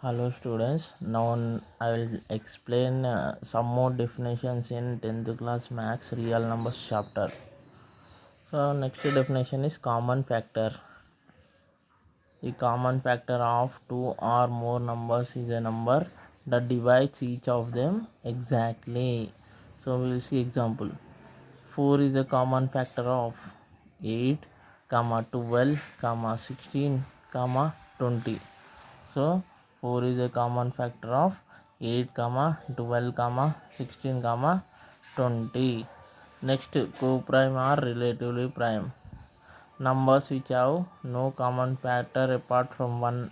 Hello students, now I will explain some more definitions in 10th class maths real numbers chapter. So next definition is common factor. The common factor of two or more numbers is a number that divides each of them exactly. So we will see example. 4 is a common factor of 8, 12, 16, 20. So 4 is a common factor of 8, 12, 16, 20. Next, co-prime or relatively prime. Numbers which have no common factor apart from 1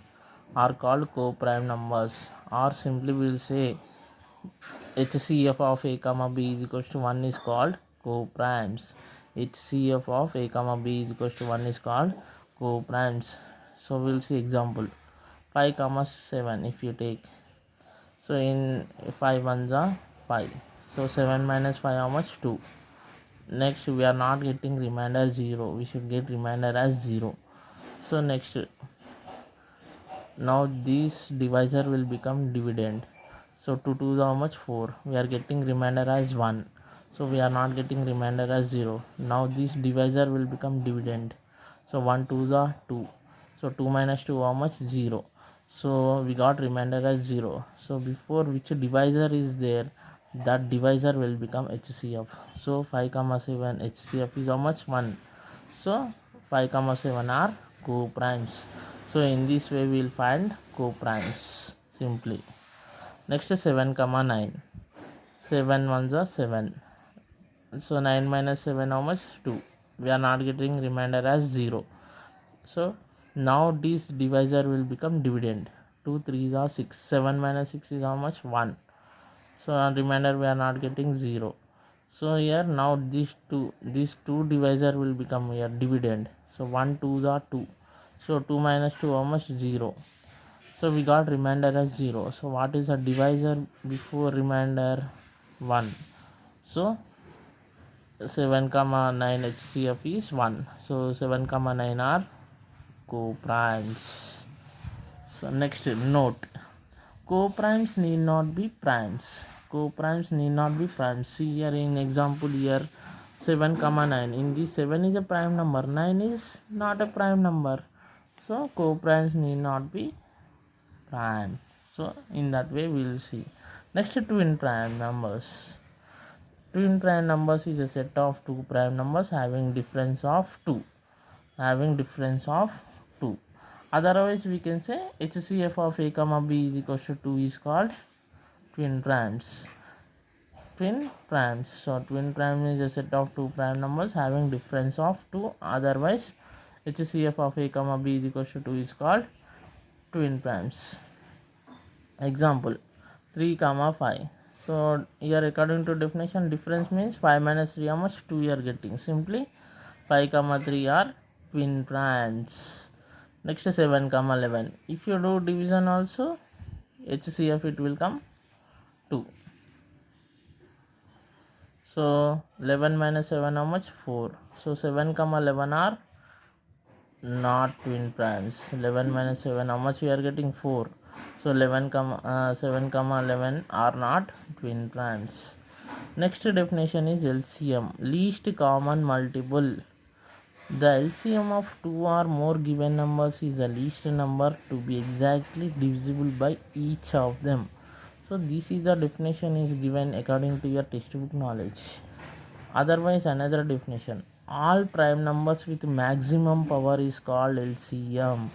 are called co-prime numbers, or simply we will say HCF of a comma b is equals to 1 is called co-primes. HCF of a comma b is equals to 1 is called co-primes. So we will see example. 5 comma 7 if you take, so in 5 ones are 5, so 7 minus 5 how much? 2. Next we are not getting remainder 0, we should get remainder as 0. So next, now this divisor will become dividend, so 2 2 is how much? 4, we are getting remainder as 1, so we are not getting remainder as 0. Now this divisor will become dividend, so 1 2 is 2, so 2 minus 2 how much? 0, so we got remainder as 0. So before which divisor is there, that divisor will become HCF. So 5 comma 7 HCF is how much? 1. So 5 comma 7 are co-primes. So in this way we will find co-primes simply. Next is 7 comma 9. 7 ones are 7, so 9 minus 7 how much? 2, we are not getting remainder as 0. So now this divisor will become dividend. 2 3 are 6, 7 minus 6 is how much? 1, so on remainder we are not getting 0. So here now these two divisor will become here dividend, so 1 2 are 2, so 2 minus 2 how much? 0, so we got remainder as 0. So what is a divisor before remainder? 1. So 7 comma 9 HCF is 1, so 7 comma 9 are co-primes. So next, note, co-primes need not be primes. Co-primes need not be primes. See here in example here 7 comma 9, in this 7 is a prime number, 9 is not a prime number, so co-primes need not be prime. So in that way we will see. Next, twin prime numbers. Twin prime numbers is a set of two prime numbers having difference of 2. Otherwise we can say HCF of a comma b is equals to 2 is called twin primes. So twin prime is a set of two prime numbers having difference of 2. Otherwise HCF of a comma b is equals to 2 is called twin primes. Example 3 comma 5. So here according to definition, difference means 5 minus 3 how much? 2 you are getting. Simply 5 comma 3 are twin primes. Next 7 comma 11. If you do division also, HCF it will come 2. So 11 minus 7 how much? 4. So 7 comma 11 are not twin primes. 11 minus 7 how much we are getting? 4. So 7 comma 11 are not twin primes. Next definition is LCM, least common multiple. The LCM of two or more given numbers is the least number to be exactly divisible by each of them. So this is the definition is given according to your textbook knowledge. Otherwise another definition, all prime numbers with maximum power is called LCM.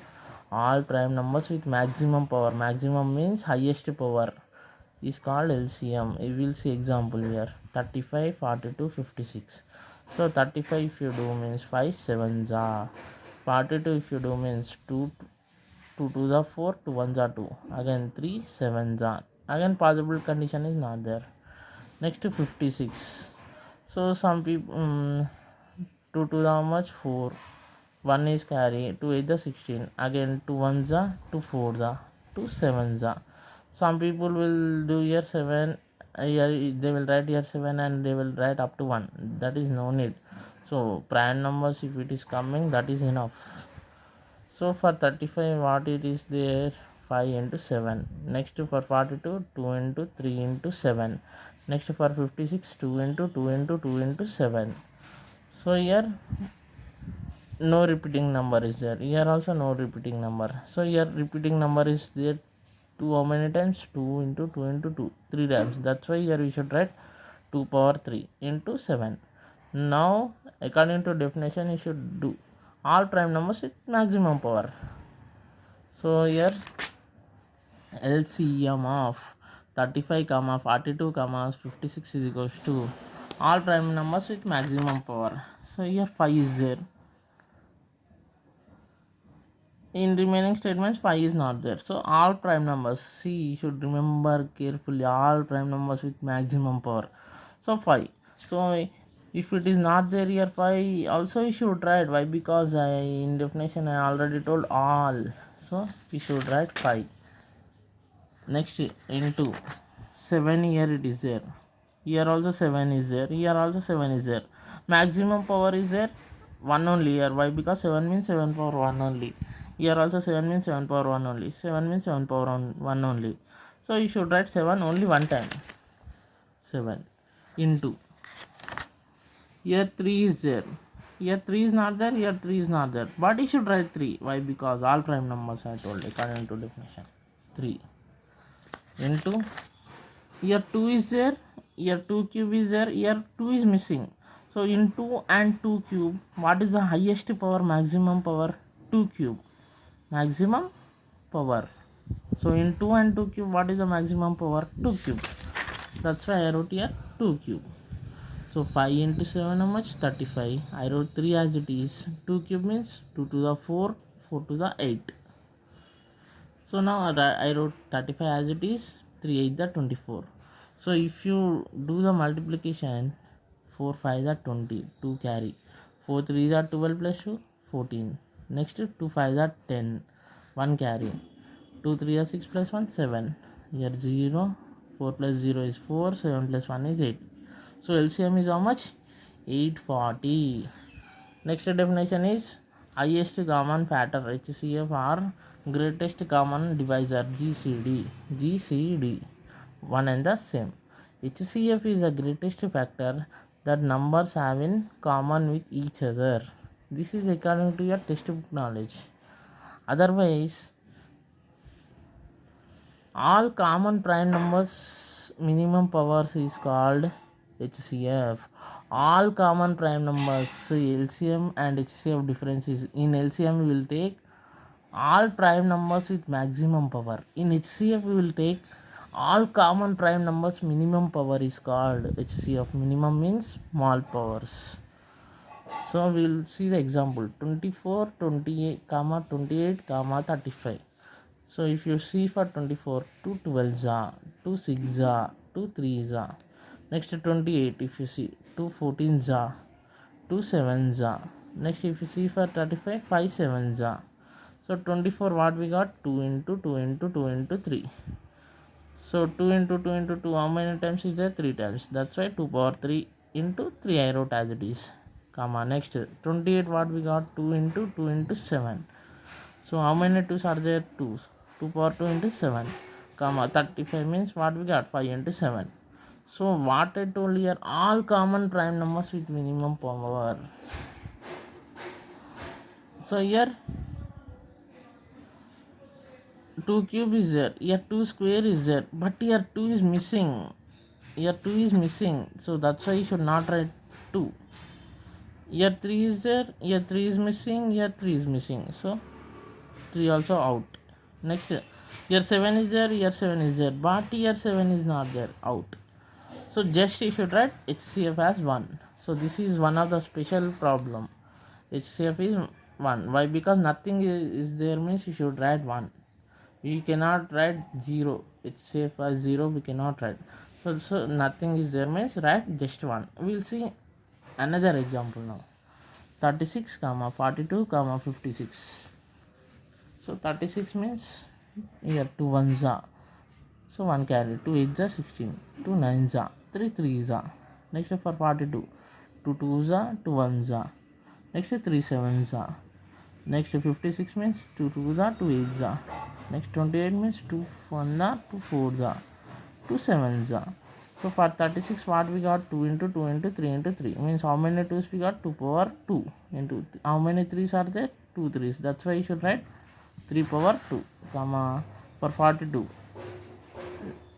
All prime numbers with maximum power, maximum means highest power, is called LCM. We will see example here 35, 42, 56. So 35 if you do means 5 7s are, 42 if you do means 2 2s are 4, 2 1s are 2, again 3 7s are, again possible condition is not there. Next 56. So some people 2 2 how much? 4, 1 is carry, 2 8 the 16, again 2 1s are, 2 4s are, 2 7s are. Some people will do here 7, here they will write here 7 and they will write up to 1, that is no need. So prime numbers if it is coming, that is enough. So for 35 what it is there? 5 into 7. Next for 42, 2 into 3 into 7. Next for 56, 2 into 2 into 2 into 7. So here no repeating number is there. Here also no repeating number. So here repeating number is there 2 how many times? 2 into 2 into 2, 3 times. That's why here we should write 2 power 3 into 7. Now according to definition you should do all prime numbers with maximum power. So here LCM of 35 comma 42 comma 56 is equals to all prime numbers with maximum power. So here 5 is there. In remaining statements 5 is not there. So all prime numbers, see, you should remember carefully, all prime numbers with maximum power. So 5. So if it is not there here 5 also you should write. Why? Because in definition I already told all. So we should write 5. Next into 7, here it is there. Here also 7 is there. Here also 7 is there. Maximum power is there 1 only here. Why? Because 7 means 7 power 1 only. Here also 7 means 7 power 1 only. 7 means 7 power 1 only. So you should write 7 only one time. 7 into. Here 3 is there. Here 3 is not there. Here 3 is not there. But you should write 3. Why? Because all prime numbers I told according to definition. 3 into. Here 2 is there. Here 2 cube is there. Here 2 is missing. So in 2 and 2 cube, what is the highest power, maximum power? 2 cube. Maximum power. So in 2 and 2 cube, what is the maximum power? 2 cube. That's why I wrote here 2 cube. So 5 into 7 how much? 35. I wrote 3 as it is. 2 cube means 2 to the 4, 4 to the 8. So now I wrote 35 as it is. 3 8 the 24. So if you do the multiplication, 4 5 the 20, 2 carry. 4 3 the 12 plus 2, 14. Next 2 5 the 10, 1 carry. 2 3 the 6 plus 1, 7. Here 0, 4 plus 0 is 4, 7 plus 1 is 8. So LCM is how much? 840. Next definition is highest common factor HCF or greatest common divisor GCD. GCD, one and the same. HCF is the greatest factor that numbers have in common with each other. This is according to your textbook knowledge. Otherwise, all common prime numbers minimum powers is called HCF. All common prime numbers, so LCM and HCF difference is, in LCM we will take all prime numbers with maximum power. In HCF we will take all common prime numbers minimum power is called HCF. Minimum means small powers. So we will see the example 24, 28, 28, 35. So if you see for 24, 2 12s are, 2 6s are, 2 3s are. Next 28, if you see 2 14s are, 2 7s are. Next if you see for 35, 5 7s are. So 24 what we got? 2 into 2 into 2 into 3. So 2 into 2 into 2 how many times is there? 3 times. That's why 2 power 3 into 3 I wrote as it is. Comma. Next 28 what we got? 2 into 2 into 7. So how many 2s are there? 2. 2 power 2 into 7. Comma. 35 means what we got? 5 into 7. So what I told here, all common prime numbers with minimum power. So here 2 cube is there, here 2 square is there, but here 2 is missing. Here 2 is missing, so that's why you should not write 2. Here 3 is there, here 3 is missing, here 3 is missing, so 3 also out. Next here 7 is there, here 7 is there, but here 7 is not there, out. So just you should write HCF as 1. So this is one of the special problem. HCF is 1. Why? Because nothing is there means you should write 1. You cannot write 0. HCF as 0 we cannot write. So nothing is there means write just 1. We will see another example now. 36 comma 42 comma 56. So 36 means here 2 1s are. So 1 carry. 2 8s are 16. 2 9s are. 3 3s are. Next for 42. 2 2s are. 2 1s are. Next 3 7s are. Next 56 means 2 2s are. 2 8s are. Next 28 means 2 1 the 2 4 the 2 7 the. So for 36 what we got, 2 into 2 into 3 into 3 means how many 2's we got, 2 power 2 into how many 3's are there, 2 3's. That's why you should write 3 power 2 comma. For 42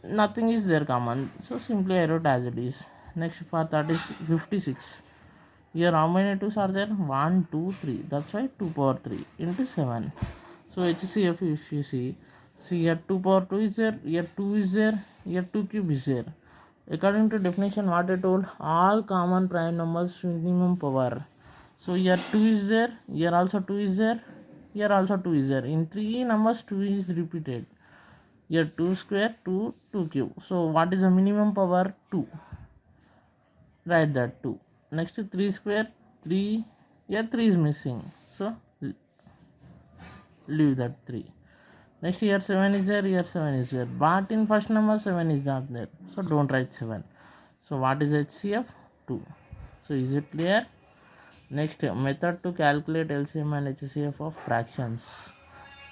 nothing is there common, so simply I wrote as it is. Next for 56, here how many 2's are there, 1 2 3, that's why 2 power 3 into 7. So HCF, if you see here 2 power 2 is there, here 2 is there, here 2 cube is there. According to definition what I told, all common prime numbers minimum power. So here 2 is there, here also 2 is there, here also 2 is there. In 3 numbers 2 is repeated. Here 2 square, 2 cube. So what is the minimum power? 2. Write that 2. Next 3 square, 3. Here 3 is missing. So leave that 3. Next here 7 is there, here 7 is there. But in first number 7 is not there. So don't write 7. So what is HCF? 2. So is it clear? Next method to calculate LCM and HCF of fractions.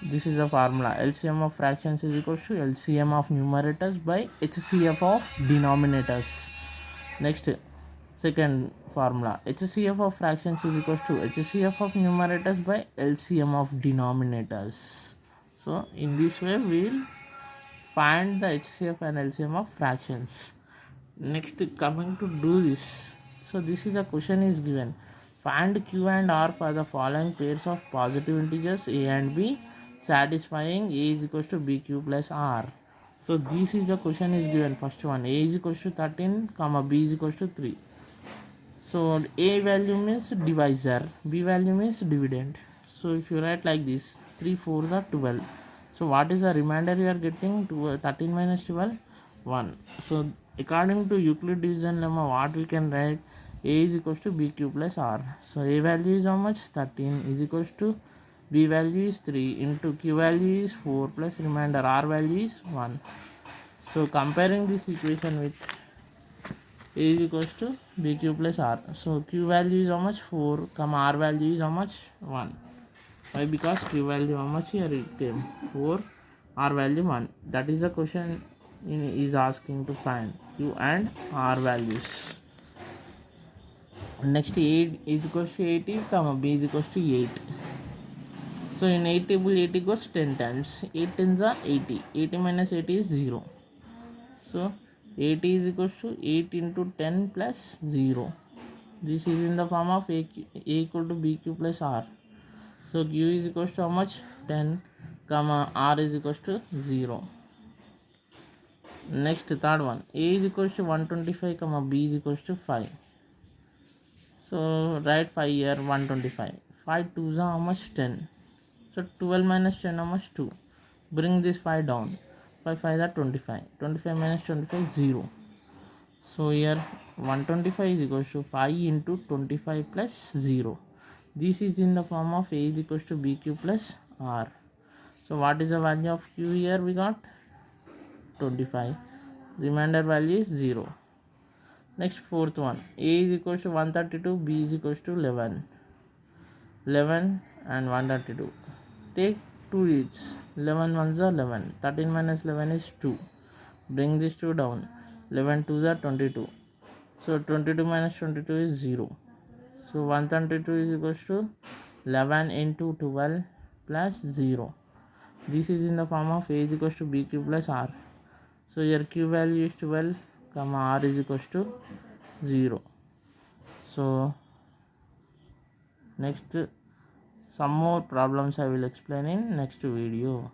This is the formula. LCM of fractions is equal to LCM of numerators by HCF of denominators. Next, second formula. HCF of fractions is equal to HCF of numerators by LCM of denominators. So in this way we will find the HCF and LCM of fractions. Next, coming to do this. So this is a question is given. Find Q and R for the following pairs of positive integers A and B satisfying A is equals to BQ plus R. So this is the question is given. First one, A is equals to 13 comma B is equals to 3. So A value means divisor, B value means dividend. So if you write like this, 3 4 the 12. So what is the remainder you are getting? 13 minus 12, 1. So according to Euclid division lemma, what we can write? A is equals to BQ plus R. So A value is how much? 13 is equals to B value is 3 into Q value is 4 plus remainder R value is 1. So comparing this equation with A is equals to BQ plus R. So Q value is how much? 4 comma R value is how much? 1. Why? Because Q value how much here it came? 4, R value 1. That is the question is asking to find Q and R values. Next, A is equals to 80 comma B is equals to 8. So in 8 table 80 goes 10 times. 8 tens are 80. 80 minus 80 is 0. So 80 is equals to 8 into 10 plus 0. This is in the form of A equal to BQ plus R. So Q is equals to how much? 10 comma R is equals to 0. Next, third one, A is equals to 125 comma B is equals to 5. So write 5 here, 125. 5 2s are how much? 10. So 12 minus 10 how much? 2. Bring this 5 down. 5 5 are 25. 25 minus 25 0. So here 125 is equals to 5 into 25 plus 0. This is in the form of A is equals to BQ plus R. So what is the value of Q here? We got 25. Remainder value is 0. Next, fourth one, A is equals to 132, B is equals to 11. 11 and 132. Take 2 each. 11 ones are 11. 13 minus 11 is 2. Bring this 2 down. 11 2s are 22. So 22 minus 22 is 0. So 132 is equals to 11 into 12 plus 0. This is in the form of A is equals to BQ plus R. So your Q value is 12 comma R is equals to 0. So next, some more problems I will explain in next video.